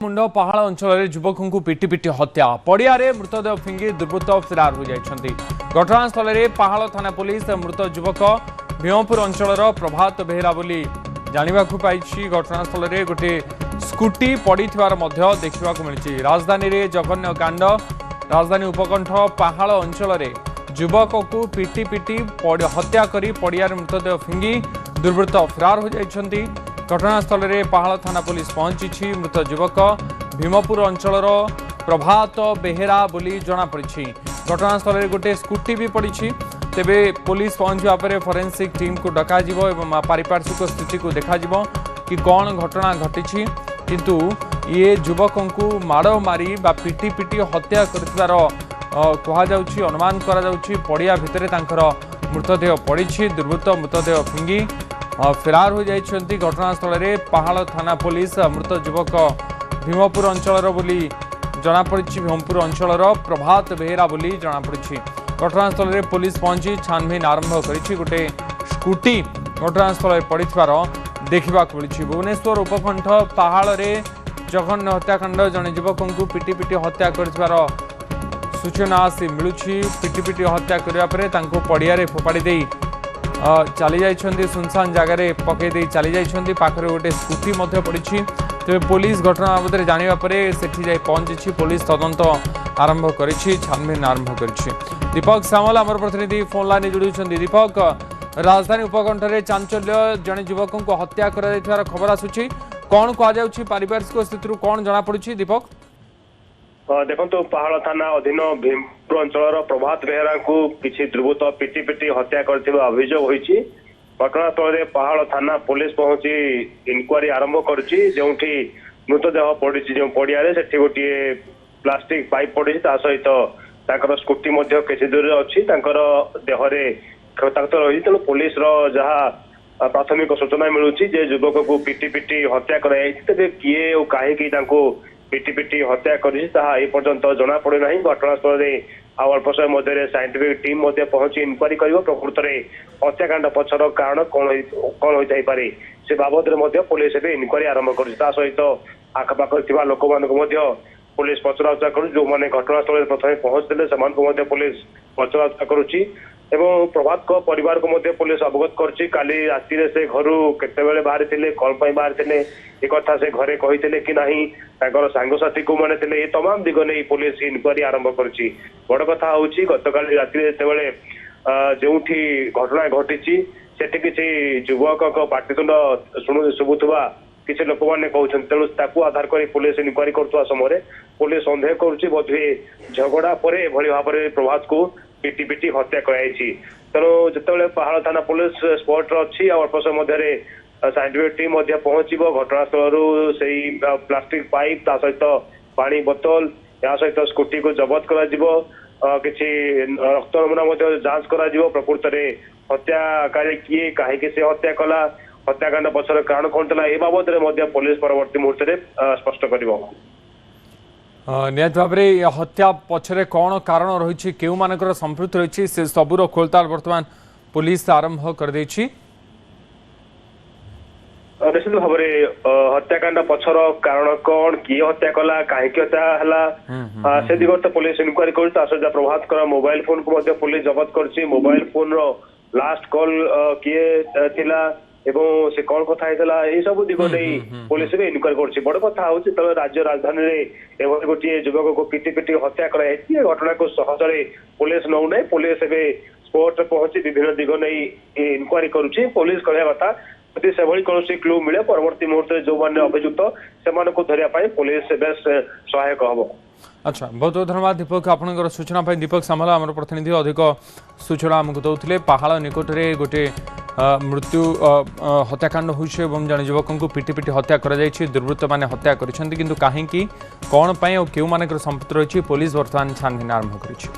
मुंड पहाड़ अंचल युवक को पिटी पिटी हत्या पड़िया मृतदेह फिंगी दुर्वृत्त फेरार हो जाती। घटनास्थल में पहाड़ थाना पुलिस मृत युवक भीमपुर अंचल प्रभात बेहरा बोली जानवाक पाई। घटनास्थल में गोटे स्कूटी पड़ी देखा मिली। राजधानी में जघन्य कांड। राजधानी उपकंठ पहाड़ अंचल युवक को पिटी पिटी हत्या कर पड़िया मृतदेह फिंगी दुर्वृत्त फेरार हो जाती। घटनास्थल में पहाड़ थाना पुलिस पहुंची। मृत युवक भीमपुर अंचल प्रभात बेहरा बोली जमापड़ी। घटनास्थल में गोटे स्कूटी भी पड़ी। तेबे पुलिस पहुंचा पर फोरेंसिक टीम को डक पारिपार्श्विक स्थिति को देखा कि कौन घटना घटी। किंतु ये युवक को माड़ मारी पिटी पिटी हत्या कर अनुमान पड़िया भितर मृतदेह पड़ी। दुर्वृत्त मृतदेह फिंगी फेरार हो जाती। घटनास्थल में पहाड़ थाना पुलिस मृत युवक भीमपुर अंचल बोली जमापड़ी। भीमपुर अंचल प्रभात बेहरा बोली जमापड़ी। घटनास्थल में पुलिस पहुंची छानबीन आरंभ कर गोटे स्कूटी घटनास्थल में पड़ी देखा मिली। भुवनेश्वर उपकंठ पहाड़ में जघन्य हत्याकांड जड़े युवक को पिटी पिटी हत्या कर सूचना आसी मिलूँ। पिटी पिटी हत्या करने पड़िया फोपाड़ी दे चली जाइछन्ति। सुनसान जगार पकई चली जाइछन्ति। पाखरे गोटे स्कूटी पड़ी। तेरे पुलिस घटना बाबद जाना सेठी जाई पहुंची। पुलिस तदंत आरंभ कर छानबीन आरंभ कर। दीपक सामल आमर प्रतिनिधि फोन लाइन जोड़ी। दीपक राजधानी उपकंठ में चांचल्य जड़े युवक को हत्या कर खबर आसूची कौन कह पारिपार्श्विक स्थिति कौन जमापड़ी। दीपक देखो पहाड़ थाना अधीन भीमपुर अंचल प्रभात बेहरा को किसी दुर्वृत्त पिटी पिटी हत्या करथिबा अभियोग होईछि। घटनास्थल में पहाड़ थाना पुलिस पहुंची इनक्वारी आरंभ करुछि। जोंठी मृतदेह पड़ी जो पड़िया से गोटे प्लास्टिक पाइप पड़ी सहित स्कूटी किसी दूर अच्छी देहरे क्षताक्त रही। तेणु पुलिस जहाँ प्राथमिक सूचना मिलूँ युवक को पिटी पिटी हत्या कराई। तेज किए और कहीं पिटी पिटी हत्या करपर्यंत जना पड़े ना। घटनास्थल में अल्प समय मध्य साइंटिफिक टीम पहुंची इनक्वारी कर प्रकृत में हत्याकांड पछर कारण कौन होता पारे से बाबद पुलिस इनक्वारी आरंभ कर सहित आखपाख लोक पुलिस पचराउचरा कर जो मैंने घटनास्थल में प्रथम पहुंचते से पुलिस पचराउचरा करुच्ची। प्रभात को परिवार को पुलिस अवगत करछि। काली राति से घर केतेबेले बाहर थे कौन बाहर थे एक कथा से घरे कही कि नहीं सांगसाथी को माने थे तमाम दिग नहीं पुलिस इनक्वारी आरंभ करछि। बड़ कथा हूँ गतकाली राति जो घटना घटी सेठी किसी युवक पाटितुंड शुभुवा किसी लोक मैंने कहते तेणु आधार कर पुलिस इनक्वारी कर समय पुलिस सन्देह करुए झगड़ा पर भाव में प्रभात को पिटी पिटी हत्या कराई। तेणु जिते पहाड़ थाना पुलिस स्पॉट अच्छी अल्प समय मध्य साइंटिफिक टीम पहुंच घटनास्थल से प्लास्टिक पाइप सहित पानी बोतल या सहित स्कूटी को जबत कर किसी रक्त नमूना जांच कर प्रकृत में हत्याकारी किए कहीं से हत्या कला हत्याकांड पछर कारण कौन था ए बाबद पुलिस परवर्ती मुहूर्त में स्पष्ट कर। निहत भाव में हत्या पछरे कौन कारण रही क्यों मानकर संपृक्त रही से सबूर खोलताल बर्तमान पुलिस आरंभ कर देछि। निश्चित भाव में हत्याकांड पछर कारण कौन किए हत्या कला कहीं हत्या से दिग तो पुलिस इनक्वारी कर प्रभात मोबाइल फोन को पुलिस जबत कर मोबाइल फोन लास्ट कॉल किए थिला एवं से कौन कथा ये सब दिग नहीं पुलिस भी इनक्वारी कर। बड़ कथा हूँ राज्य राजधानी में गोटे युवक को पिटी पिटी हत्या कराई घटना को सहजरे पुलिस नौ ना। पुलिस स्पोर्ट पहुंची विभिन्न दिग नहीं इनक्वारी करुच्ची। पुलिस कहवा कथा यदि से कौन क्लू मिले परवर्ती मुहूर्त जो मैंने अभियुक्त से धरने पुलिस बेस सहायक हम। अच्छा बहुत बहुत धन्यवाद दीपक आपंकर सूचना। दीपक सामल आम प्रतिनिधि अधिक सूचना आमको दौले। पहाड़ निकट में गोटे मृत्यु हत्याकांड होइछ एवं जन युवक को पिटी पिटी हत्या कर दुर्वृत्त मैंने हत्या करिसेंति किंतु कहीं कौन और क्यों मानकर संपृक्त रही पुलिस बर्तमान छानबीन आरंभ करिछि।